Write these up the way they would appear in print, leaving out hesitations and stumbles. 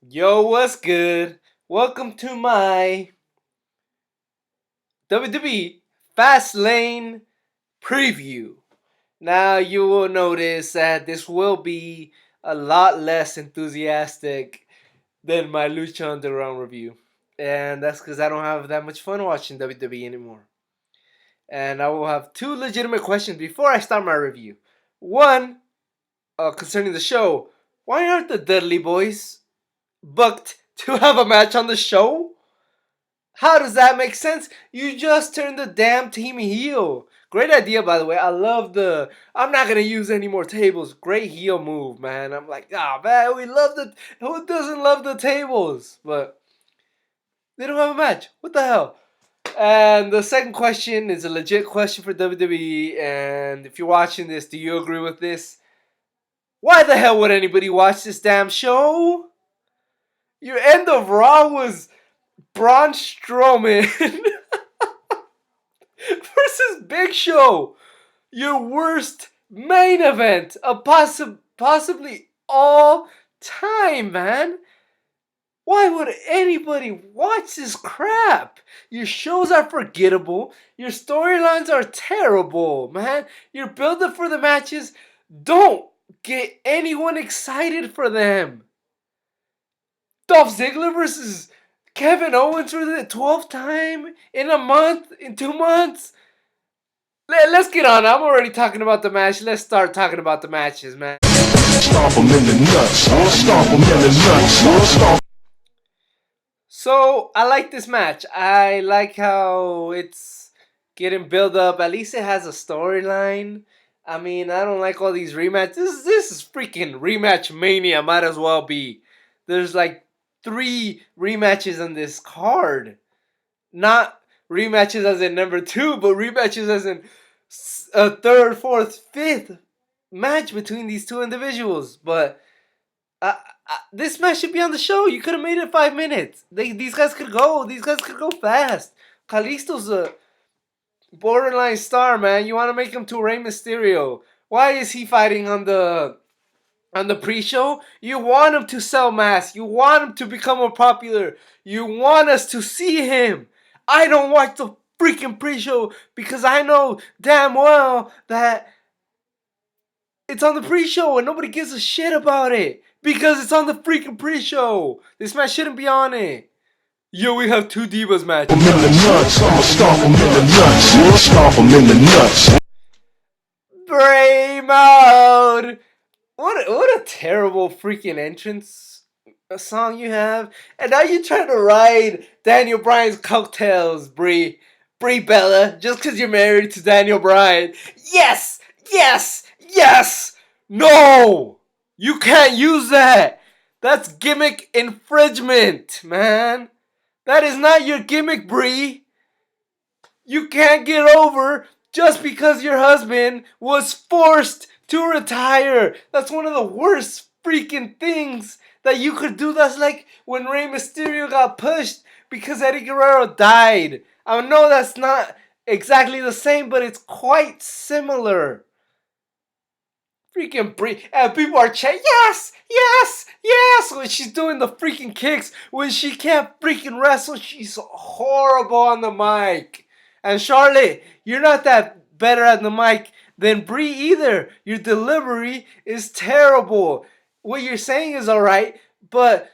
Yo, what's good? Welcome to my WWE Fastlane preview. Now, you will notice that this will be a lot less enthusiastic than my Lucha Underground review. And that's because I don't have that much fun watching WWE anymore. And I will have two legitimate questions before I start my review. One, concerning the show, why aren't the Dudley Boys booked to have a match on the show? How does that make sense? You just turned the damn team heel. Great idea, by the way. I love the. I'm not gonna use any more tables. Great heel move, man. I'm like, man, we love the. Who doesn't love the tables? But they don't have a match. What the hell? And the second question is a legit question for WWE. And if you're watching this, do you agree with this? Why the hell would anybody watch this damn show? Your end of Raw was Braun Strowman versus Big Show. Your worst main event of possibly all time, man. Why would anybody watch this crap? Your shows are forgettable. Your storylines are terrible, man. Your build-up for the matches don't get anyone excited for them. Dolph Ziggler versus Kevin Owens for the 12th time in a month, in 2 months. Let's get on. I'm already talking about the match. Let's start talking about the matches, man. Stomp them in the nuts. Stomp them in the nuts. Stomp. So, I like this match. I like how it's getting built up. At least it has a storyline. I mean, I don't like all these rematches. This is freaking rematch mania. Might as well be. There's like 3 rematches on this card. Not rematches as in number 2, but rematches as in a third, fourth, fifth match between these two individuals. But this match should be on the show. You could have made it 5 minutes. These guys could go. These guys could go fast. Callisto's a borderline star, man. You want to make him to Rey Mysterio. Why is he fighting on the pre-show? You want him to sell masks. You want him to become more popular. You want us to see him. I don't watch the freaking pre-show because I know damn well that it's on the pre-show and nobody gives a shit about it because it's on the freaking pre-show. This match shouldn't be on it. Yo, we have 2 Divas matches. Them in the nuts. I'ma stomp them in the nuts. Stomp them in the nuts. Brie mode. What a terrible freaking entrance song you have. And now you're trying to ride Daniel Bryan's coattails, Brie Bella, just because you're married to Daniel Bryan. Yes! Yes! Yes! No! You can't use that! That's gimmick infringement, man. That is not your gimmick, Brie. You can't get over just because your husband was forced to retire. That's one of the worst freaking things that you could do. That's like when Rey Mysterio got pushed because Eddie Guerrero died. I know that's not exactly the same, but it's quite similar. Freaking Brie. And people are chanting, yes, yes, yes, when she's doing the freaking kicks. When she can't freaking wrestle, she's horrible on the mic. And Charlotte, you're not that better at the mic than Brie either. Your delivery is terrible. What you're saying is alright, but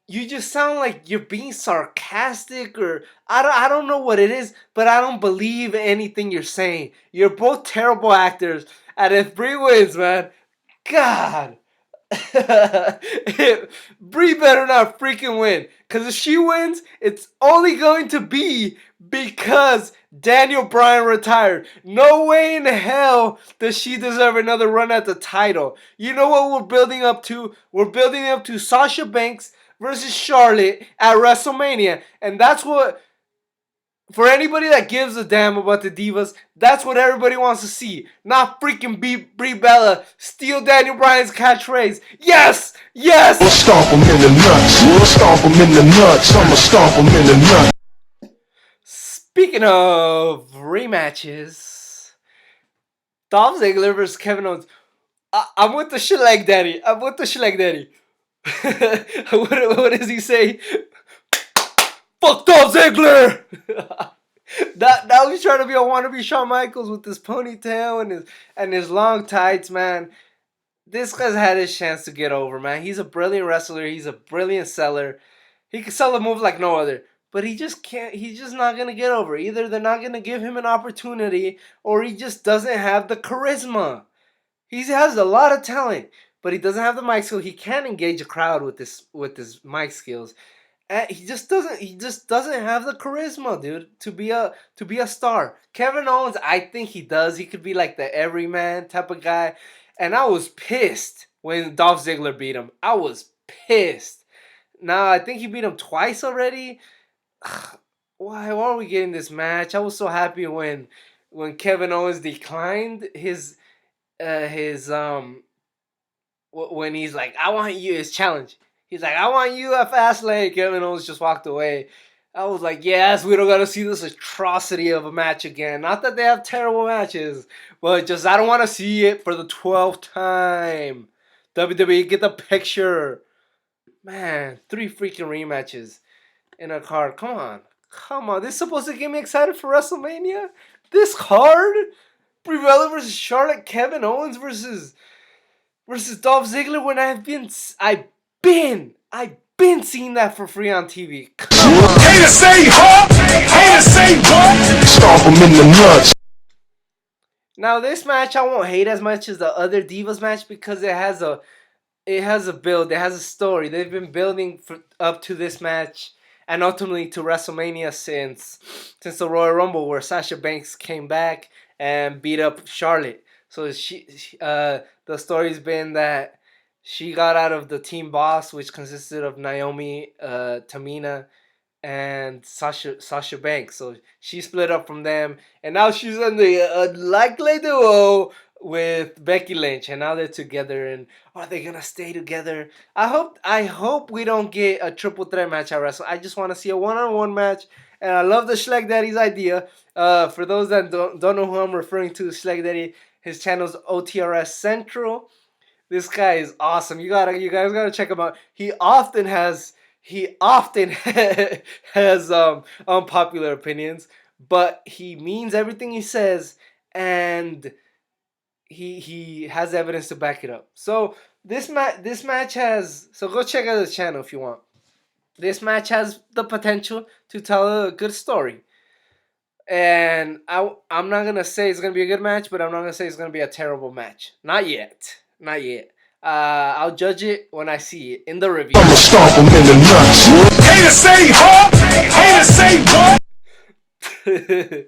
you just sound like you're being sarcastic, or I don't know what it is, but I don't believe anything you're saying. You're both terrible actors. And if Brie wins, man, God, Brie better not freaking win. Because if she wins, it's only going to be because Daniel Bryan retired. No way in hell does she deserve another run at the title. You know what we're building up to? We're building up to Sasha Banks versus Charlotte at WrestleMania. And that's what, for anybody that gives a damn about the Divas, that's what everybody wants to see. Not freaking Brie Bella steal Daniel Bryan's catchphrase. Yes! Yes! Stomp them in the nuts. Stomp them in the nuts. I'ma stomp them in the nuts. Speaking of rematches, Dolph Ziggler versus Kevin Owens. I'm with the shit like daddy. I'm with the shit like daddy. what does he say? Fuck Dolph Ziggler. That was trying to be a wannabe Shawn Michaels with his ponytail and his long tights, man. This guy's had his chance to get over, man. He's a brilliant wrestler. He's a brilliant seller. He can sell a move like no other. But he just can't. He's just not gonna get over. Either they're not gonna give him an opportunity, or he just doesn't have the charisma. He has a lot of talent, but he doesn't have the mic skill. He can't engage a crowd with his mic skills. And he just doesn't. He just doesn't have the charisma, dude, to be a star. Kevin Owens, I think he does. He could be like the everyman type of guy. And I was pissed when Dolph Ziggler beat him. I was pissed. Now I think he beat him twice already. Why are we getting this match? I was so happy when Kevin Owens declined his when he's like, I want you, his challenge. He's like, I want you at Fastlane. Kevin Owens just walked away. I was like, yes, we don't gotta see this atrocity of a match again. Not that they have terrible matches, but just I don't want to see it for the 12th time. WWE, get the picture. Man, 3 freaking rematches in a card. Come on. This is supposed to get me excited for WrestleMania. This card, Brie versus Charlotte, Kevin Owens versus Dolph Ziggler. When I've been seeing that for free on TV. Come on. Haters say huh? Haters say what? Stomp them in the nuts. Now this match I won't hate as much as the other Divas match because it has a build, it has a story. They've been building up to this match and ultimately to WrestleMania since the Royal Rumble, where Sasha Banks came back and beat up Charlotte. So the story's been that she got out of the Team Boss, which consisted of Naomi, Tamina, and Sasha Banks. So she split up from them, and now she's in the unlikely duo with Becky Lynch, and now they're together. And are they gonna stay together? I hope we don't get a triple threat match at Wrestle. I just want to see a one-on-one match, and I love the Schleg Daddy's idea. For those that don't know who I'm referring to, Schleg Daddy, his channel's OTRS Central. This guy is awesome. You guys gotta check him out. He often has unpopular opinions, but he means everything he says, and he has evidence to back it up. So this match has, so go check out his channel if you want. This match has the potential to tell a good story. And I'm not gonna say it's gonna be a good match, but I'm not gonna say it's gonna be a terrible match. Not yet. Not yet. I'll judge it when I see it in the review. I'ma stomp them in the nuts. Haters say huh? Haters say what?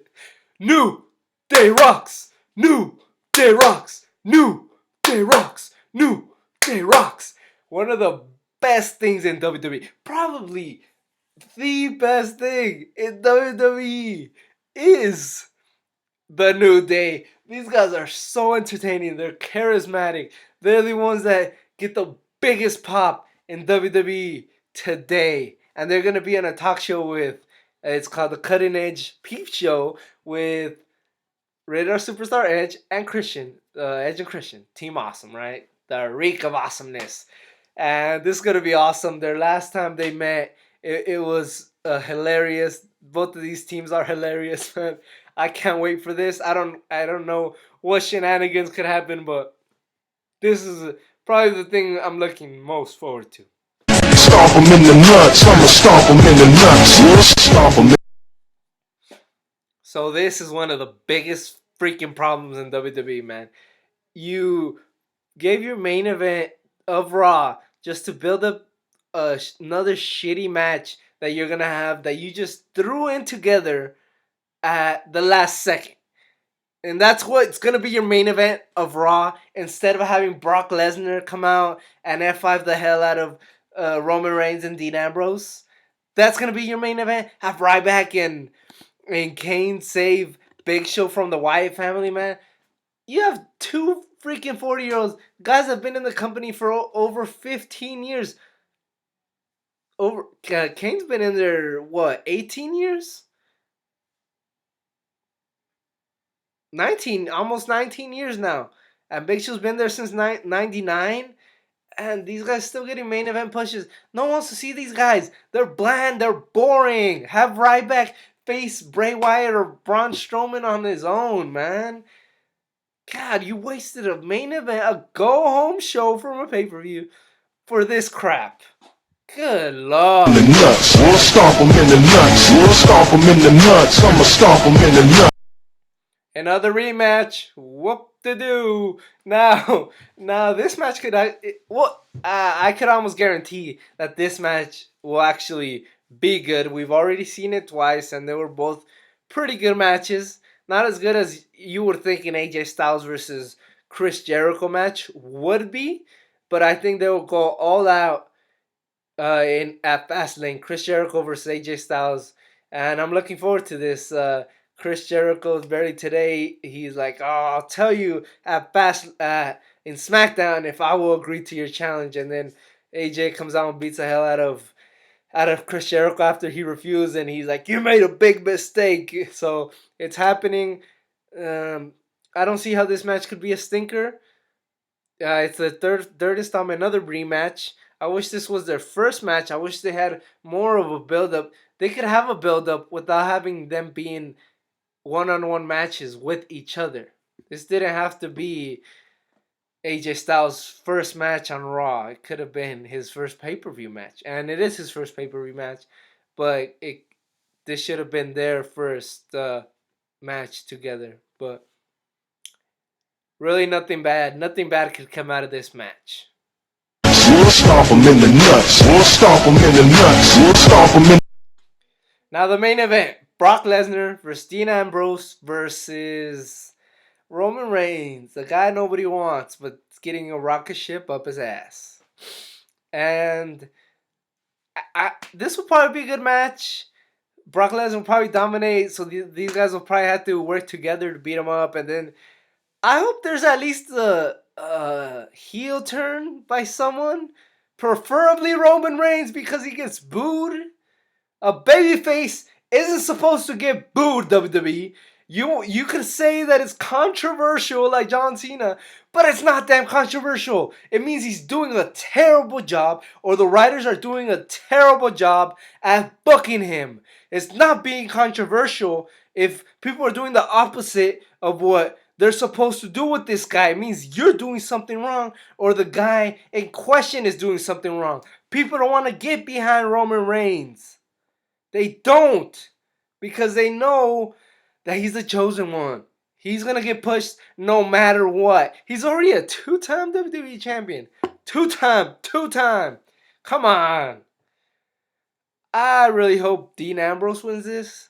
New Day Rocks. New Day Rocks. New Day Rocks. New Day Rocks. One of the best things in WWE. Probably the best thing in WWE is the New Day. These guys are so entertaining. They're charismatic. They're the ones that get the biggest pop in WWE today. And they're going to be on a talk show with, it's called the Cutting Edge Peep Show with Radar Superstar Edge and Christian. Edge and Christian. Team Awesome, right? The reek of awesomeness. And this is going to be awesome. Their last time they met, it was hilarious. Both of these teams are hilarious, man. I can't wait for this. I don't know what shenanigans could happen, but this is probably the thing I'm looking most forward to. Stomp them in the nuts. I'ma stomp them in the nuts. Stomp them. So this is one of the biggest freaking problems in WWE, man. You gave your main event of Raw just to build up another shitty match that you're gonna have that you just threw in together at the last second. And that's what's going to be your main event of Raw. Instead of having Brock Lesnar come out and F5 the hell out of Roman Reigns and Dean Ambrose, that's going to be your main event. Have Ryback and Kane save Big Show from the Wyatt family, man. You have 2 freaking 40-year-olds. Guys have been in the company for over 15 years. Kane's been in there, 18 years? 19, almost 19 years now. And Big Show's been there since 99. And these guys still getting main event pushes. No one wants to see these guys. They're bland. They're boring. Have Ryback face Bray Wyatt or Braun Strowman on his own, man. God, you wasted a main event, a go-home show from a pay-per-view for this crap. Good lord. In the nuts, we'll stomp them in the nuts. We'll stomp them in the nuts. I'ma stomp them in the nuts. Another rematch. Whoop-de-doo. Now this match could I could almost guarantee that this match will actually be good. We've already seen it twice, and they were both pretty good matches. Not as good as you would think an AJ Styles versus Chris Jericho match would be, but I think they will go all out in at Fastlane. Chris Jericho versus AJ Styles, and I'm looking forward to this. Chris Jericho's barely today. He's like, "Oh, I'll tell you at in SmackDown if I will agree to your challenge." And then AJ comes out and beats the hell out of Chris Jericho after he refused, and he's like, "You made a big mistake." So it's happening. I don't see how this match could be a stinker. It's the third installment, another rematch. I wish this was their first match. I wish they had more of a build up. They could have a build up without having them being one-on-one matches with each other. This didn't have to be AJ Styles' first match on Raw. It could have been his first pay-per-view match, and it is his first pay-per-view match. But this should have been their first match together. But really, nothing bad. Nothing bad could come out of this match. We'll stomp them in the nuts. We'll stomp them in the nuts. We'll stomp them in. Now the main event: Brock Lesnar versus Dean Ambrose versus Roman Reigns, the guy nobody wants, but it's getting a rocket ship up his ass. And this will probably be a good match. Brock Lesnar will probably dominate, so these guys will probably have to work together to beat him up. And then I hope there's at least a heel turn by someone, preferably Roman Reigns, because he gets booed. A babyface isn't supposed to get booed, WWE. You could say that it's controversial like John Cena, but it's not damn controversial. It means he's doing a terrible job, or the writers are doing a terrible job at booking him. It's not being controversial if people are doing the opposite of what they're supposed to do with this guy. It means you're doing something wrong, or the guy in question is doing something wrong. People don't want to get behind Roman Reigns. They don't, because they know that he's the chosen one. He's going to get pushed no matter what. He's already a two-time WWE champion. Two-time. Come on. I really hope Dean Ambrose wins this.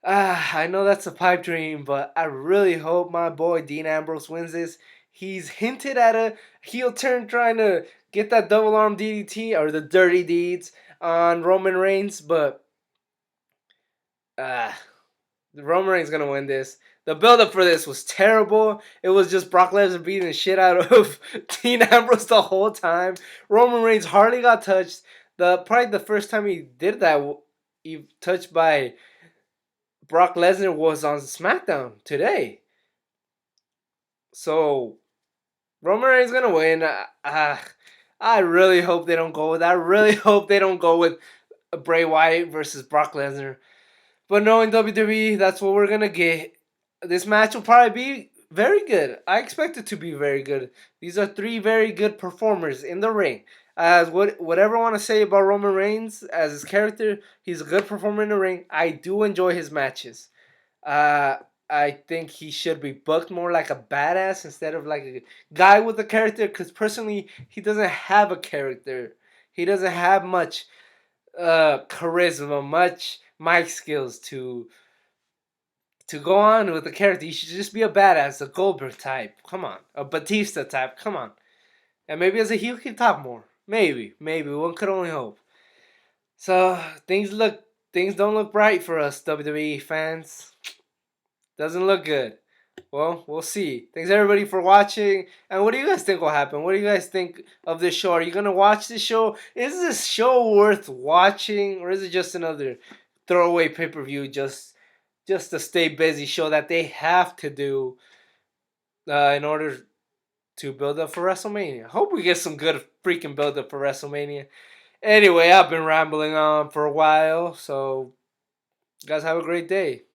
I know that's a pipe dream, but I really hope my boy Dean Ambrose wins this. He's hinted at a heel turn trying to get that double arm DDT or the dirty deeds on Roman Reigns, but Roman Reigns gonna win this. The build-up for this was terrible. It was just Brock Lesnar beating the shit out of Dean Ambrose the whole time. Roman Reigns hardly got touched. Probably the first time he did that, he touched by Brock Lesnar was on SmackDown today. So Roman Reigns gonna win. I really hope they don't go with that. I really hope they don't go with Bray Wyatt versus Brock Lesnar. But knowing WWE, that's what we're going to get. This match will probably be very good. I expect it to be very good. These are three very good performers in the ring. Whatever I want to say about Roman Reigns as his character, he's a good performer in the ring. I do enjoy his matches. I think he should be booked more like a badass instead of like a guy with a character, because personally, he doesn't have a character. He doesn't have much charisma, much mic skills to go on with the character. He should just be a badass, a Goldberg type. Come on, a Batista type. Come on, and maybe as a heel, he can talk more. Maybe one could only hope. So things don't look bright for us WWE fans. Doesn't look good. Well, we'll see. Thanks everybody for watching. And what do you guys think will happen? What do you guys think of this show? Are you gonna watch this show? Is this show worth watching, or is it just another throwaway pay-per-view just to stay busy show that they have to do in order to build up for WrestleMania? Hope we get some good freaking build up for WrestleMania. Anyway, I've been rambling on for a while, so guys have a great day.